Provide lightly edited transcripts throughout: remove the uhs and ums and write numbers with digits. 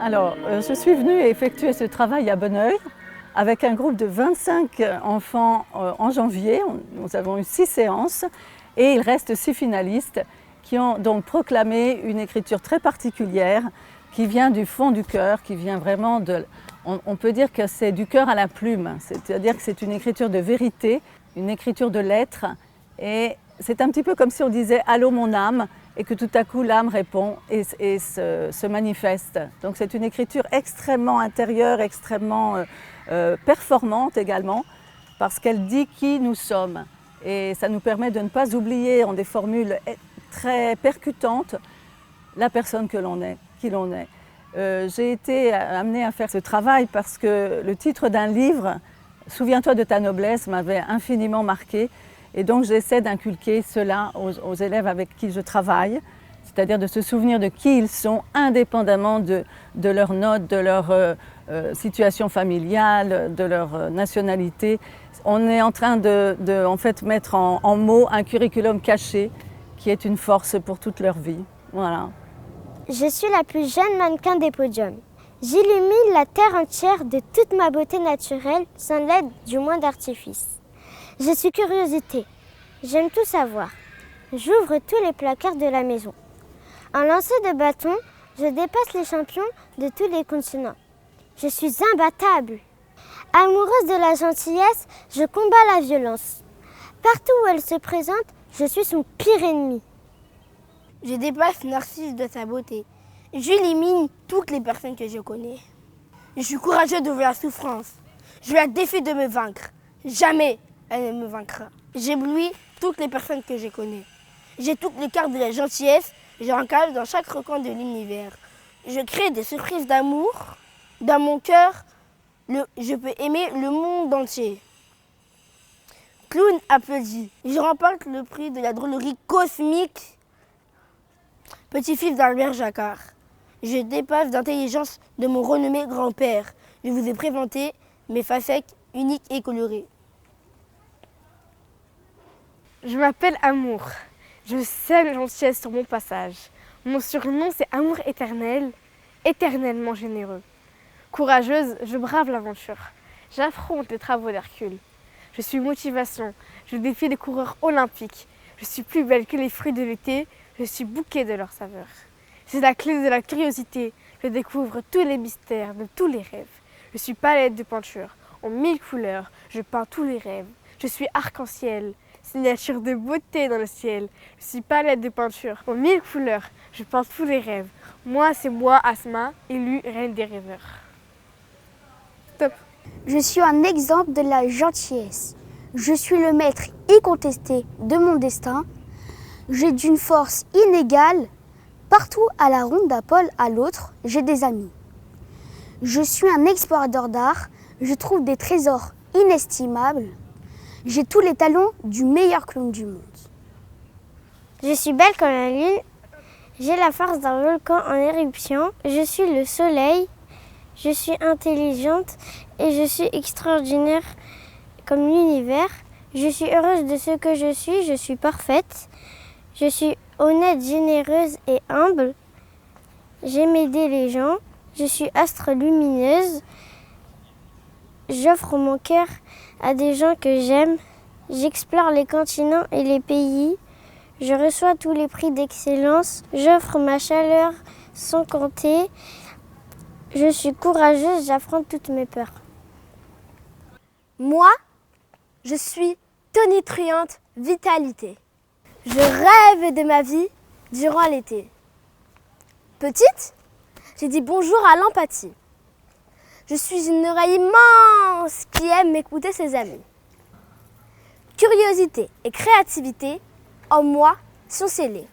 Alors, je suis venue effectuer ce travail à Bonneuil avec un groupe de 25 enfants en janvier. Nous avons eu 6 séances et il reste 6 finalistes qui ont donc proclamé une écriture très particulière qui vient du fond du cœur, qui vient vraiment de... On peut dire que c'est du cœur à la plume, c'est-à-dire que c'est une écriture de vérité, une écriture de lettres, et c'est un petit peu comme si on disait « Allô mon âme » et que tout à coup l'âme répond et se manifeste. Donc c'est une écriture extrêmement intérieure, extrêmement performante également, parce qu'elle dit qui nous sommes. Et ça nous permet de ne pas oublier en des formules très percutantes la personne que l'on est, qui l'on est. J'ai été amenée à faire ce travail parce que le titre d'un livre, « Souviens-toi de ta noblesse », m'avait infiniment marquée. Et donc j'essaie d'inculquer cela aux élèves avec qui je travaille, c'est-à-dire de se souvenir de qui ils sont, indépendamment de leurs notes, de leur situation familiale, de leur nationalité. On est en train de en fait, mettre en mots un curriculum caché qui est une force pour toute leur vie. Voilà. Je suis la plus jeune mannequin des podiums. J'illumine la terre entière de toute ma beauté naturelle sans l'aide du moindre artifice. Je suis curiosité. J'aime tout savoir. J'ouvre tous les placards de la maison. En lancer de bâton, je dépasse les champions de tous les continents. Je suis imbattable. Amoureuse de la gentillesse, je combats la violence. Partout où elle se présente, je suis son pire ennemi. Je dépasse Narcisse de sa beauté. J'élimine toutes les personnes que je connais. Je suis courageux devant la souffrance. Je la défie de me vaincre. Jamais elle ne me vaincra. J'éblouis toutes les personnes que je connais. J'ai toutes les cartes de la gentillesse. J'encale dans chaque recoin de l'univers. Je crée des surprises d'amour. Dans mon cœur, je peux aimer le monde entier. Clown applaudi. Je remporte le prix de la drôlerie cosmique. Petit-fils d'Albert Jacquard. Je dépasse l'intelligence de mon renommé grand-père. Je vous ai présenté mes facettes uniques et colorées. Je m'appelle Amour. Je sème la gentillesse sur mon passage. Mon surnom, c'est Amour éternel, éternellement généreux. Courageuse, je brave l'aventure. J'affronte les travaux d'Hercule. Je suis motivation. Je défie les coureurs olympiques. Je suis plus belle que les fruits de l'été. Je suis bouquet de leur saveur. C'est la clé de la curiosité. Je découvre tous les mystères de tous les rêves. Je suis palette de peinture. En 1000 couleurs, je peins tous les rêves. Je suis arc-en-ciel, signature de beauté dans le ciel. Je suis palette de peinture. En 1000 couleurs, je peins tous les rêves. Moi, c'est moi, Asma, élue reine des rêveurs. Top. Je suis un exemple de la gentillesse. Je suis le maître incontesté de mon destin. J'ai d'une force inégale. Partout à la ronde d'un pôle à l'autre, j'ai des amis. Je suis un explorateur d'art. Je trouve des trésors inestimables. J'ai tous les talents du meilleur clown du monde. Je suis belle comme la lune. J'ai la force d'un volcan en éruption. Je suis le soleil. Je suis intelligente et je suis extraordinaire comme l'univers. Je suis heureuse de ce que je suis parfaite. Je suis honnête, généreuse et humble. J'aime aider les gens. Je suis astre lumineuse. J'offre mon cœur à des gens que j'aime. J'explore les continents et les pays. Je reçois tous les prix d'excellence. J'offre ma chaleur sans compter. Je suis courageuse, j'affronte toutes mes peurs. Moi, je suis tonitruante vitalité. Je rêve de ma vie durant l'été. Petite, j'ai dit bonjour à l'empathie. Je suis une oreille immense qui aime écouter ses amis. Curiosité et créativité en moi sont scellées.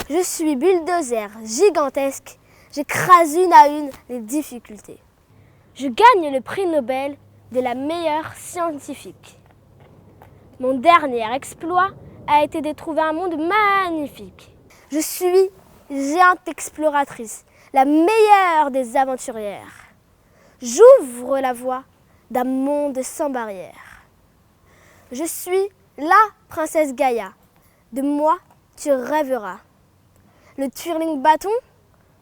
Je suis bulldozer gigantesque. J'écrase une à une les difficultés. Je gagne le prix Nobel de la meilleure scientifique. Mon dernier exploit a été de trouver un monde magnifique. Je suis géante exploratrice, la meilleure des aventurières. J'ouvre la voie d'un monde sans barrières. Je suis la princesse Gaïa. De moi, tu rêveras. Le twirling bâton,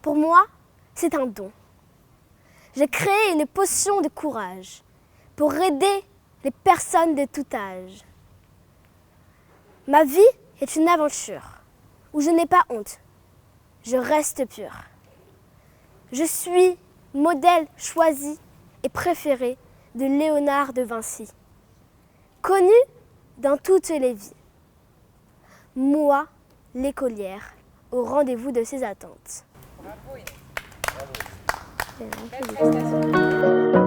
pour moi, c'est un don. J'ai créé une potion de courage pour aider les personnes de tout âge. Ma vie est une aventure où je n'ai pas honte. Je reste pure. Je suis modèle choisi et préféré de Léonard de Vinci, connu dans toutes les vies. Moi, l'écolière, au rendez-vous de ses attentes. Bravo. Félicitations.